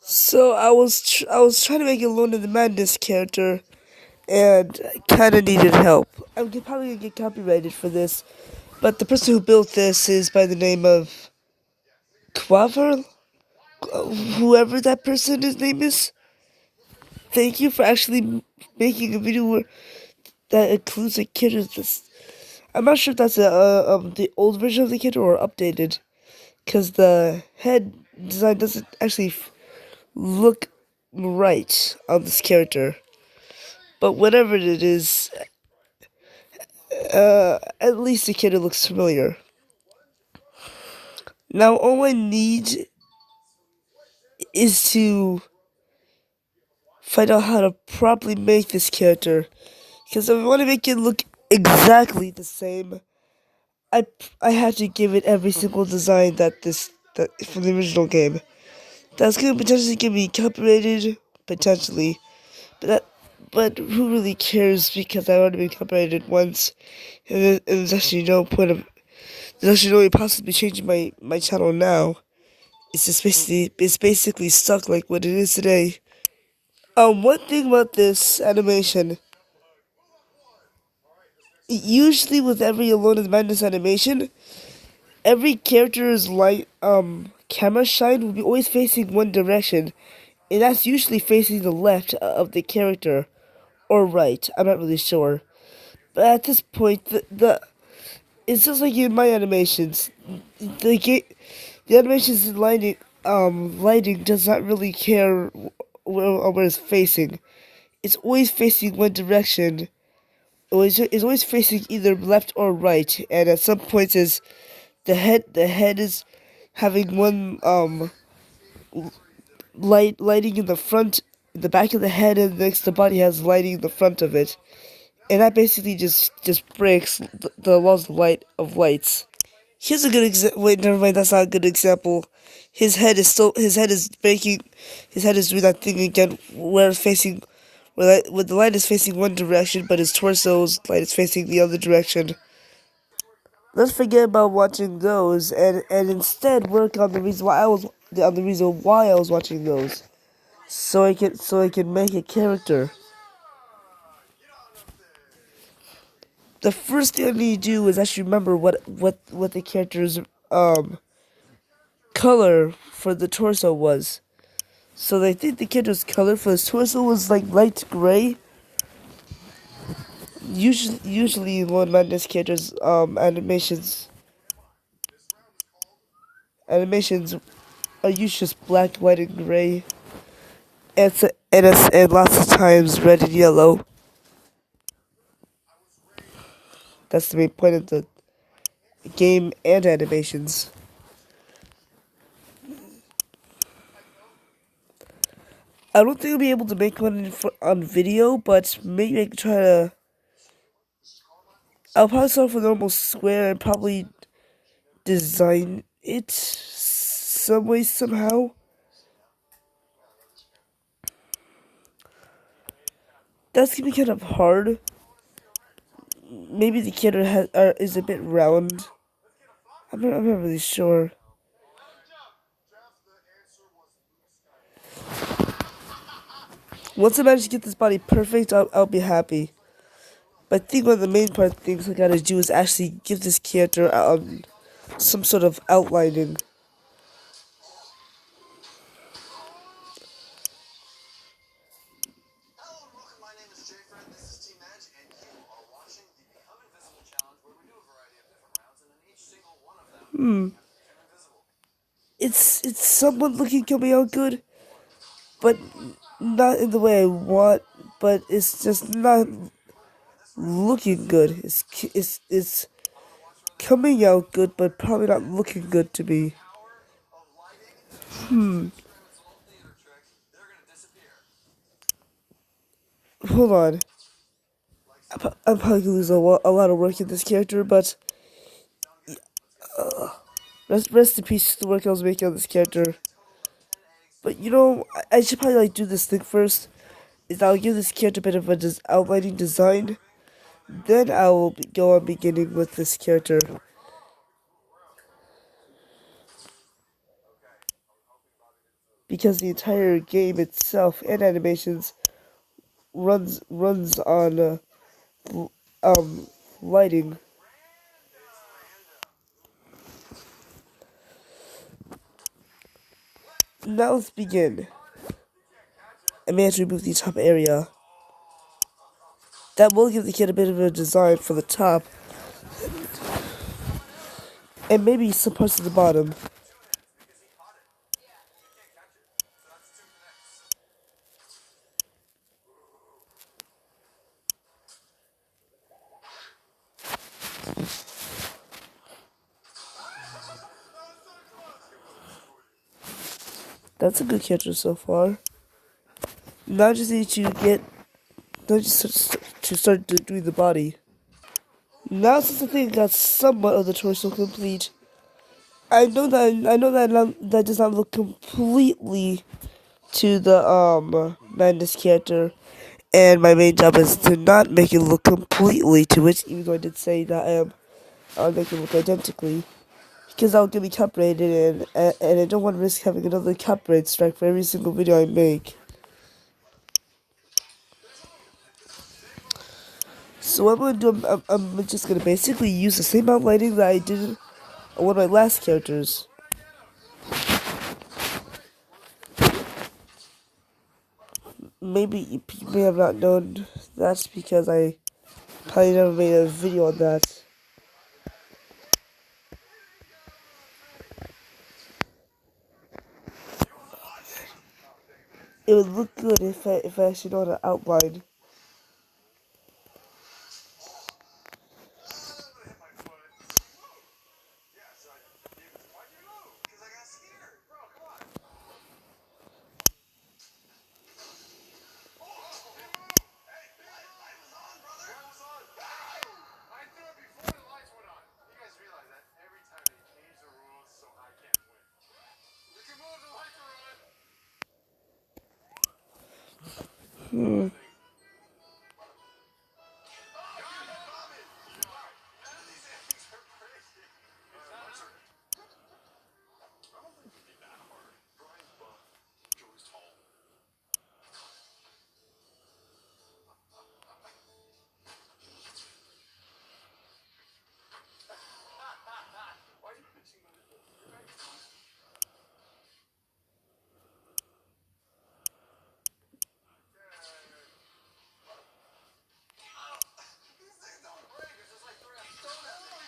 So I was trying to make a Lone of the Madness character, and I kind of needed help. Probably gonna get copyrighted for this, but the person who built this is by the name of Quaver, whoever that person his name is. Thank you for actually making a video that includes a kid of this. I'm not sure if that's the old version of the kid or updated, because the head design doesn't actually look right on this character. But whatever it is, at least the kid looks familiar. Now all I need is to find out how to properly make this character. Because if I want to make it look exactly the same, I I have to give it every single design that from the original game. That's gonna potentially get me copyrighted, potentially, but but who really cares? Because I already been copyrighted once, and there's actually no point of there's actually no way possibly changing my channel now. It's basically stuck like what it is today. One thing about this animation, usually with every Alone in the Madness animation, every character's light camera shine will be always facing one direction, and that's usually facing the left of the character, or right. I'm not really sure. But at this point, the it's just like in my animations. The ga- the animations in lighting does not really care where it's facing. It's always facing one direction. It's always facing either left or right, and at some points is the head is having one lighting in the front, the back of the head, and next the body has lighting in the front of it, and that basically just breaks the laws of lights. Here's a good example. Wait, never mind. That's not a good example. His head is making. His head is doing that thing again, where it's facing, where the light is facing one direction, but his torso's light is facing the other direction. Let's forget about watching those, and instead work on the reason why I was watching those, so I can make a character. The first thing I need to do is actually remember what the character's color for the torso was. So they think the character's color for his torso was like light gray. Usually in Lord Madness characters animations are usually just black, white, and gray, and lots of times red and yellow. That's the main point of the game and animations. I don't think I'll be able to make one on video, but maybe I can try to. I'll probably start with a normal square and probably design it some way somehow. That's gonna be kind of hard. Maybe the kid is a bit round. I'm not really sure. Once I manage to get this body perfect, I'll be happy. But I think one of the main things I gotta do is actually give this character some sort of outlining. It's somewhat looking coming out good, but not in the way I want. But it's just not looking good. It's coming out good, but probably not looking good to me. Hold on. I'm probably gonna lose a lot of work in this character, but rest in peace to the work I was making on this character. But I should probably like do this thing first. Is I'll give this character a bit of a outlining design. Then I will go on beginning with this character. because the entire game itself and animations runs on lighting. Now let's begin. I may have to remove the top area. That will give the kid a bit of a design for the top, and maybe some parts of the bottom. That's a good character so far. Now I just need to get, now to start doing the body. Now since the thing got somewhat of the torso complete, that does not look completely to the Madness character, and my main job is to not make it look completely to it, even though I did say that I'll make it look identically, because that'll get me copyrighted, and I don't want to risk having another copyright strike for every single video I make. So what I'm going to do, I'm just going to basically use the same outlining that I did on one of my last characters. Maybe you may have not known that's because I probably never made a video on that. It would look good if I actually know how to outline.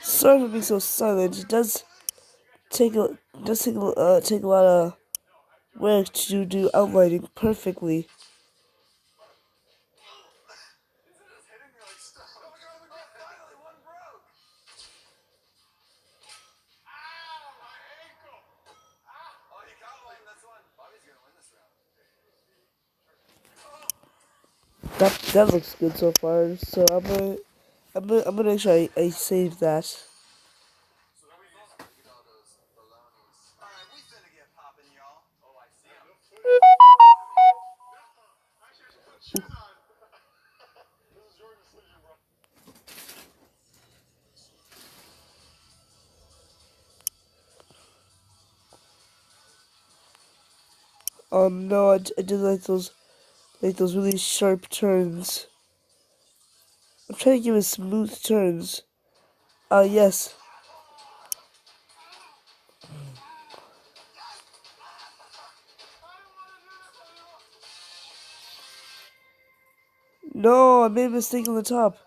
Sorry for being so silent. It take a lot of work to do outlining perfectly. That looks good so far. So I'm gonna make sure I save that. No, I did like those really sharp turns. I'm trying to give it smooth turns. Yes. No, I made a mistake on the top.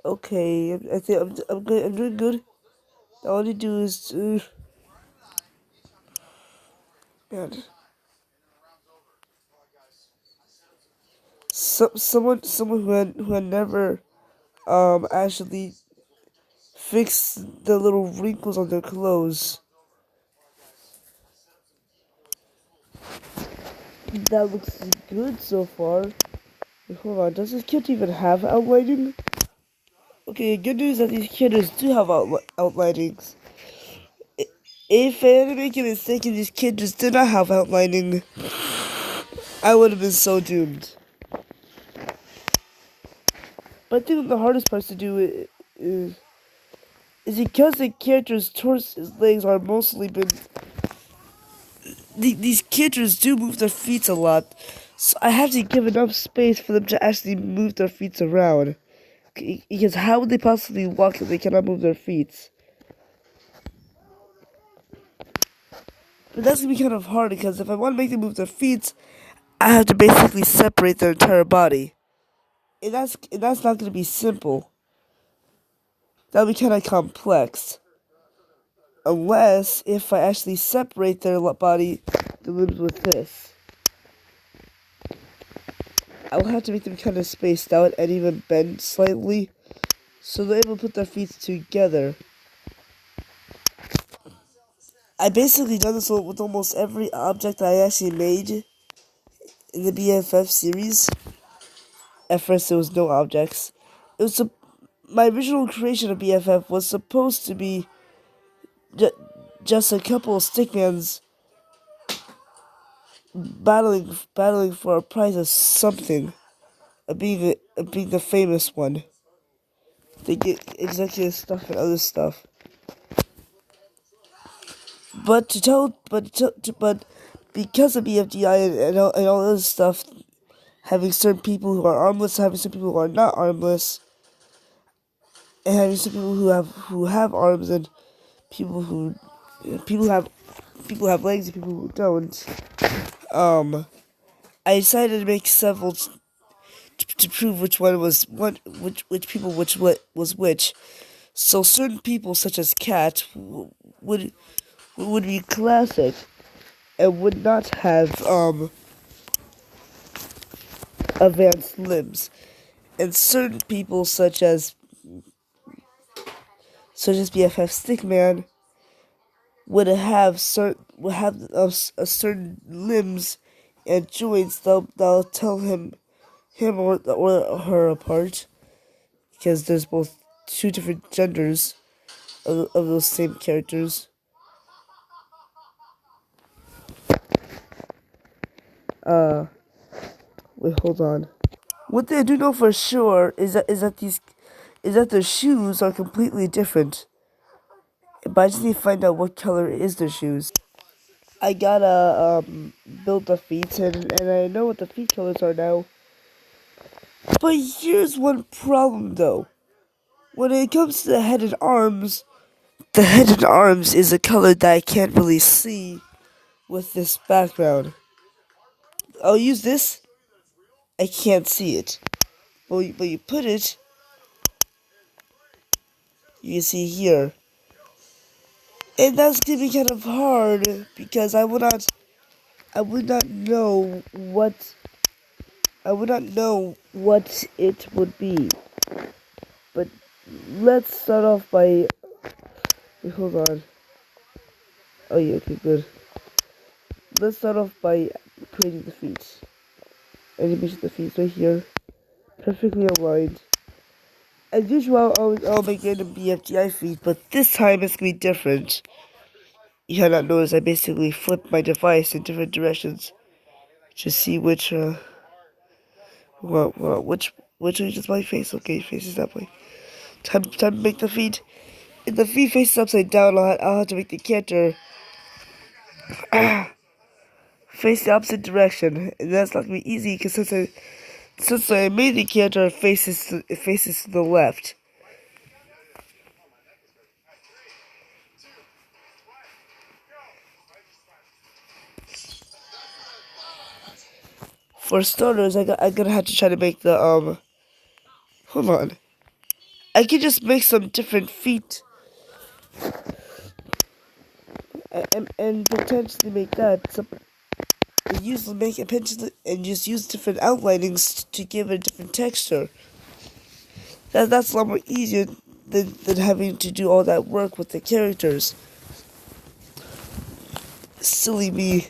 Okay, I think I'm good. I'm doing good. All you do is man. Someone who had never actually fixed the little wrinkles on their clothes. That looks good so far. Wait, hold on, does this kid even have outlining? Okay, good news that these characters do have outlinings. If I hadn't made a mistake and these kids just did not have outlining, I would have been so doomed. But I think the hardest part to do is because the character's torso's legs are mostly been. These characters do move their feet a lot, so I have to give enough space for them to actually move their feet around. Because how would they possibly walk if they cannot move their feet? But that's gonna be kind of hard because if I want to make them move their feet, I have to basically separate their entire body. And that's not gonna be simple. That'll be kind of complex. Unless if I actually separate their body, the limbs with this. I will have to make them kind of spaced out and even bend slightly, so they're able to put their feet together. I basically done this with almost every object I actually made in the BFF series. At first, there was no objects. It was my original creation of BFF was supposed to be just a couple of stickmans battling for a prize of something, being the famous one. They get executive stuff and other stuff. But because of BFDI and all other stuff, having certain people who are armless, having some people who are not armless, and having some people who have arms and people who have legs and people who don't. I decided to make several to prove which one was which people what was which. So certain people, such as Cat, would be classic and would not have advanced limbs, and certain people, such as BFF Stickman, would have a certain limbs and joints that'll tell him or her apart, because there's both two different genders of those same characters. Wait, hold on. One thing I do know for sure is that their shoes are completely different. But I just need to find out what color is their shoes. I gotta build the feet, and I know what the feet colors are now. But here's one problem though. When it comes to the head and arms is a color that I can't really see with this background. I'll use this. I can't see it. But you put it, you can see here. And that's gonna be kind of hard because I would not know what it would be. But let's start off by wait, hold on. Oh yeah, okay, good. Let's start off by creating the feet. Animation of the feet right here. Perfectly aligned. As usual, I'll make random BFGI feet, but this time it's gonna be different. You have not noticed I basically flipped my device in different directions to see which which way is my face. Okay, faces that way. Time to make the feet. If the feet faces upside down, I'll have to make the character face the opposite direction, and that's not gonna be easy because since I made the character faces to the left. For starters, I'm gonna have to try to make the hold on. I can just make some different feet and potentially make that some. And just use different outlinings to give it a different texture. That's a lot more easier than having to do all that work with the characters. Silly me.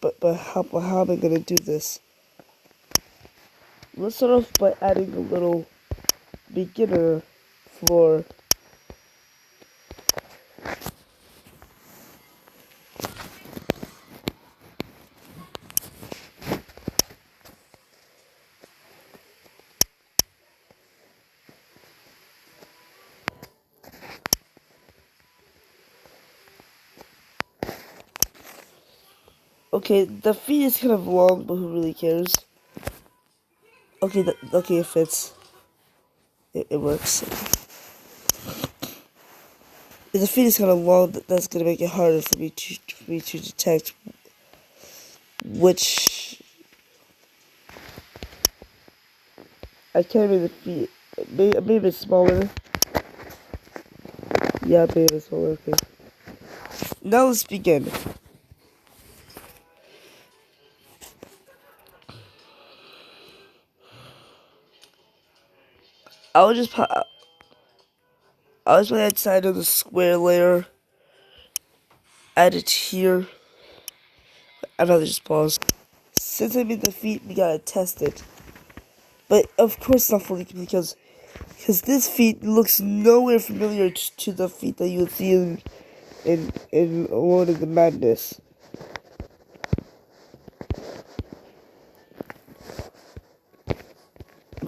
But how am I gonna do this? Let's start off by adding a little beginner floor Okay, the feet is kind of long, but who really cares? Okay, okay, it fits. It works. If the feet is kind of long, that's gonna make it harder for me to detect which. I can't make the feet. Maybe it's smaller. Yeah, maybe it's smaller. Okay. Now let's begin. I'll just put. I'll just put outside of the square layer. Add it here. I'd rather just pause. Since I made the feet, we gotta test it. But of course not fully because this feet looks nowhere familiar to the feet that you would see in Alone in the Madness.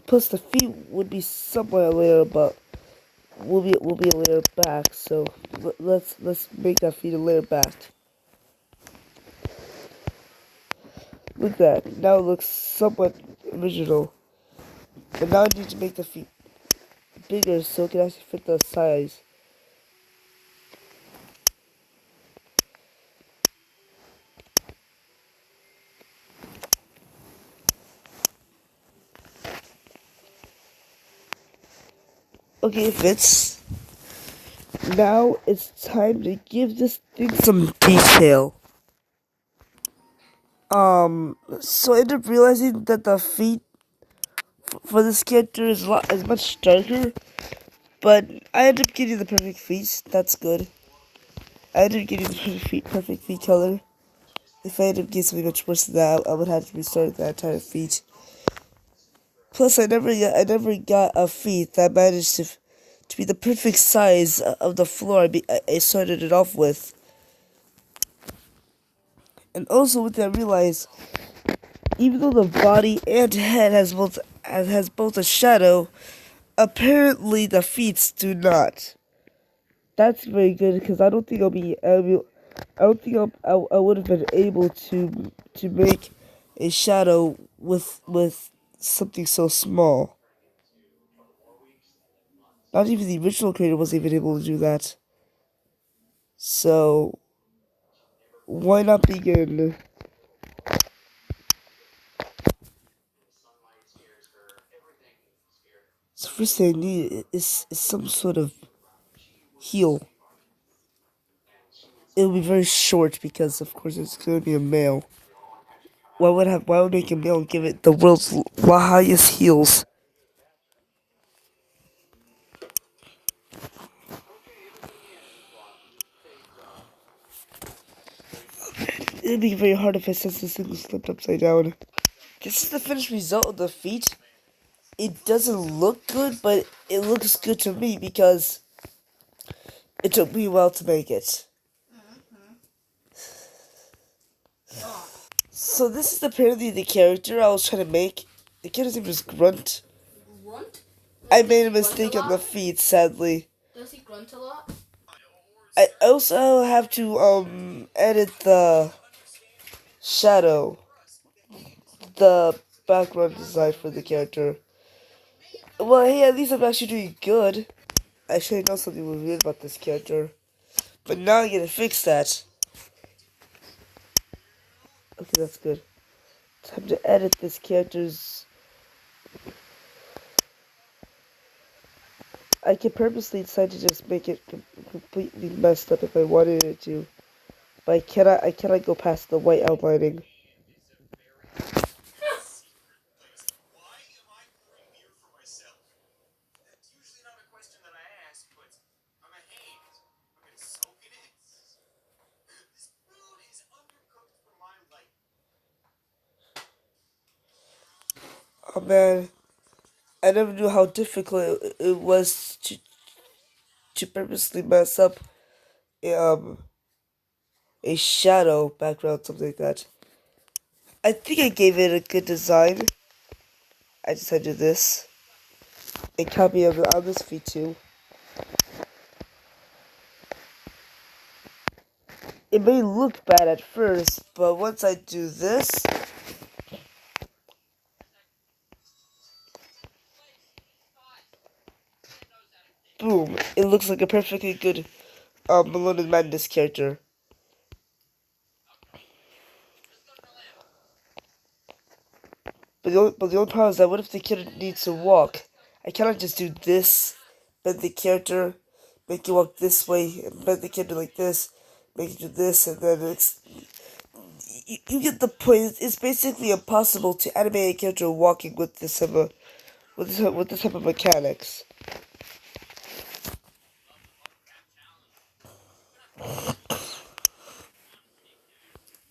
Plus the feet would be somewhat a layer, but we'll be a layer back. So let's make that feet a layer back. Look at that. Now it looks somewhat original. But now I need to make the feet bigger so it can actually fit the size. Okay, it fits. Now it's time to give this thing some detail. So I ended up realizing that the feet for this character is much darker, but I ended up getting the perfect feet. That's good. I ended up getting the perfect feet color. If I ended up getting something much worse than that, I would have to restart that entire feet. Plus, I never got a feet that managed to be the perfect size of the floor I started it off with. And also, with that, I realized even though the body and head has both a shadow, apparently the feet do not. That's very good because I don't think I don't think I would have been able to make a shadow with something so small. Not even the original creator was even able to do that. So why not begin? So first thing I need is some sort of heel. It'll be very short because of course it's gonna be a male. Why would make a male and give it the world's highest heels? It'd be very hard if I sense this thing was flipped upside down. This is the finished result of the feet. It doesn't look good, but it looks good to me because it took me a while to make it. So this is apparently the character I was trying to make. The character's name is Grunt. Grunt? I made a mistake on the feet, sadly. Does he grunt a lot? I also have to edit the shadow, the background design for the character. Well, hey, at least I'm actually doing good. Actually, I know something was weird about this character, but now I gotta fix that. Okay, that's good. Time to edit this character's. I can purposely decide to just make it completely messed up if I wanted it to, but I cannot go past the white outlining. Oh man, I never knew how difficult it was to purposely mess up um a shadow background, something like that. I think I gave it a good design. I decided to do this. A copy of it on this feed too. It may look bad at first, but once I do this, boom, it looks like a perfectly good Malone Madness character. But the only problem is that what if the character needs to walk? I cannot just do this, bend the character, make you walk this way, and bend the character like this, make you do this, and then you get the point. It's basically impossible to animate a character walking with this type of with this type of mechanics.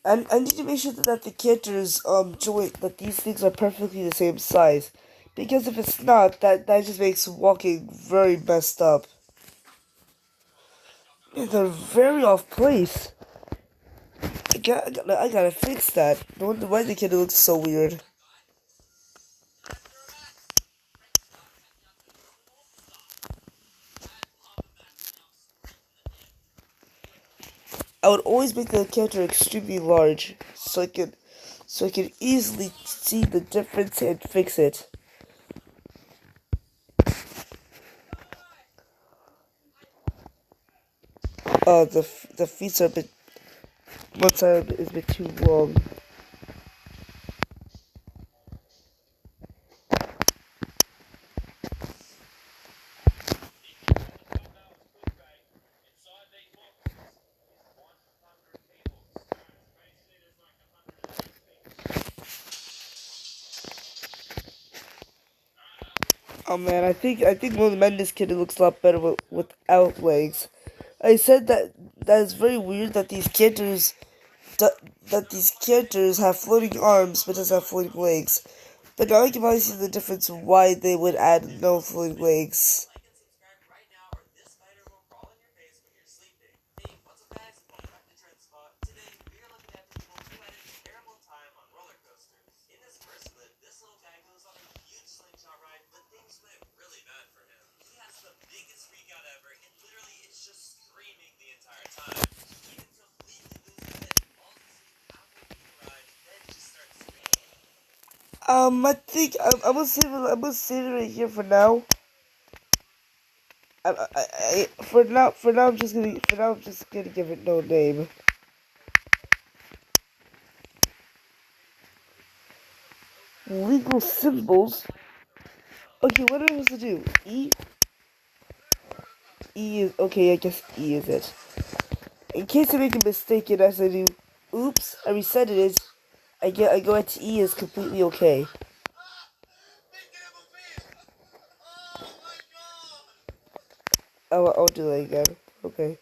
And I need to make sure that the characters joint that these things are perfectly the same size. Because if it's not, that just makes walking very messed up. Yeah, they're very off place. I gotta fix that. No wonder why the kid looks so weird. I would always make the character extremely large so I can easily see the difference and fix it. The feet are a bit one side is a bit too long. Oh man, I think Will Mendes kid looks a lot better without legs. I said that is very weird that that, that these characters have floating arms but doesn't have floating legs. But now I can probably see the difference why they would add no floating legs. I think I'm gonna save it right here for now. For now I'm just gonna give it no name. Legal symbols. Okay, what am I supposed to do? E is okay. I guess E is it. In case I make a mistake and as I do, oops, I reset it. I go into E is completely okay. I'll do that again. Okay.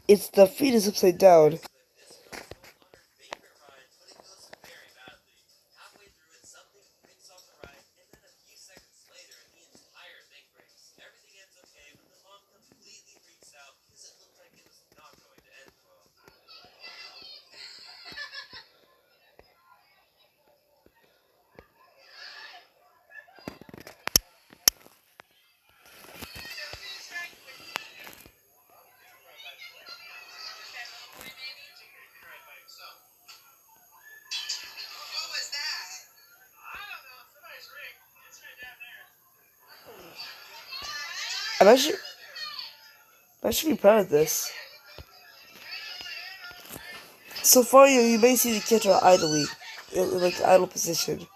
It's the feet is upside down. And I should be proud of this. So far, you may see the character idly, in like idle position.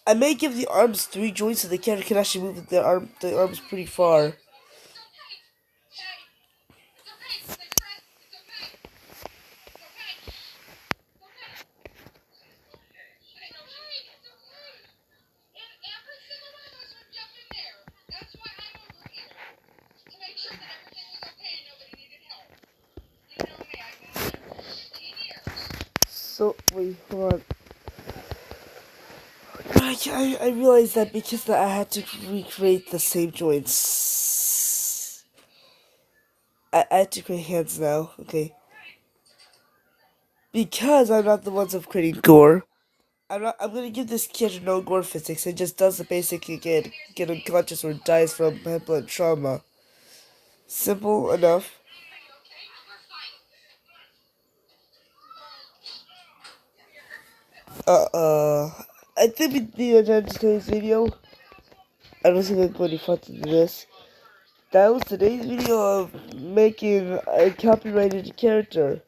I may give the arms 3 joints so the character can actually move the arms pretty far. So wait, hold on. I realized that because I had to recreate the same joints. I have to create hands now. Okay. Because I'm not the ones of creating gore. I'm gonna give this character no gore physics. It just does the basic again. Get unconscious or dies from head blood trauma. Simple enough. I think we need to end today's video. I don't think I'm going to fun to this. That was today's video of making a copyrighted character.